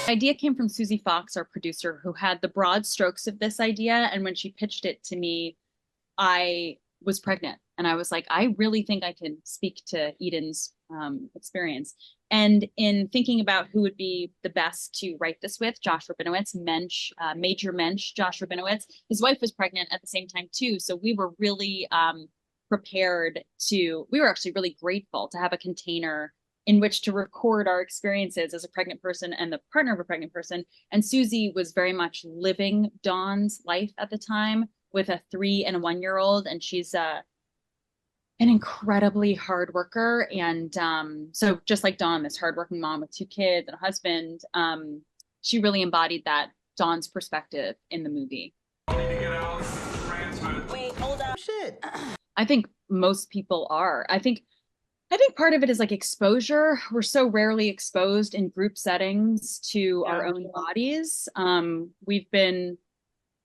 idea came from Susie Fox, our producer, who had the broad strokes of this idea. And when she pitched it to me, I was pregnant. And I was like, I really think I can speak to Eden's experience. And in thinking about who would be the best to write this with, Josh Rabinowitz, Major Mensch, Josh Rabinowitz, his wife was pregnant at the same time too. So we were really we were actually really grateful to have a container in which to record our experiences as a pregnant person and the partner of a pregnant person. And Susie was very much living Dawn's life at the time with a 3 and a 1-year-old. And she's an incredibly hard worker. And so just like Dawn, this hardworking mom with 2 kids and a husband, she really embodied that Dawn's perspective in the movie. Wait, hold up. Shit. I think most people are. I think part of it is like exposure. We're so rarely exposed in group settings to our own bodies. We've been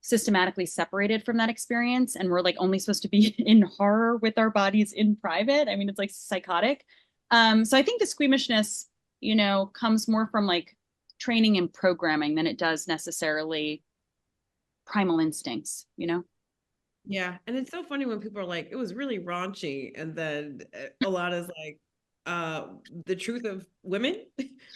systematically separated from that experience, and we're like only supposed to be in horror with our bodies in private. I mean, it's like psychotic. So I think the squeamishness, comes more from like training and programming than it does necessarily primal instincts, Yeah, and it's so funny when people are like, it was really raunchy, and then a lot is like, the truth of women,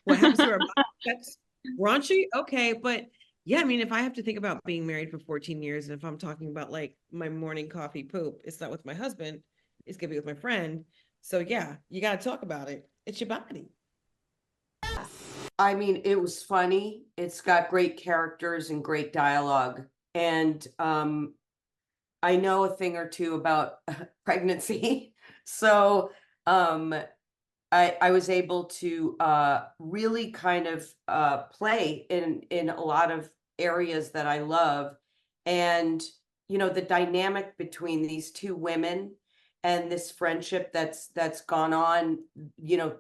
what happens to our body, that's raunchy. Okay, but yeah, I mean, if I have to think about being married for 14 years, and if I'm talking about like my morning coffee poop, it's not with my husband, it's gonna be with my friend. So yeah, you got to talk about it. It's your body. I mean, it was funny. It's got great characters and great dialogue, and I know a thing or two about pregnancy. So I was able to really kind of play in a lot of areas that I love. And, the dynamic between these 2 women and this friendship that's gone on,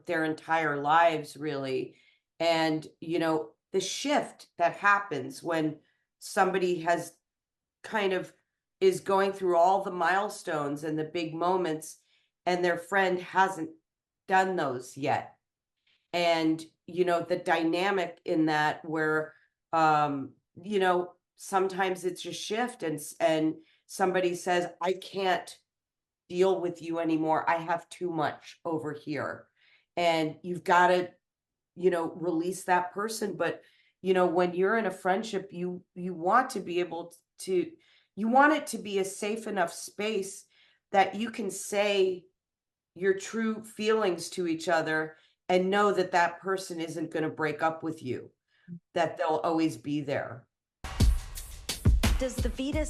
their entire lives really. And, the shift that happens when somebody has kind of is going through all the milestones and the big moments, and their friend hasn't done those yet. And, the dynamic in that where, sometimes it's a shift, and somebody says, I can't deal with you anymore. I have too much over here. And you've got to, release that person. But, when you're in a friendship, you want to be able to, you want it to be a safe enough space that you can say your true feelings to each other and know that that person isn't going to break up with you, that they'll always be there. Does the fetus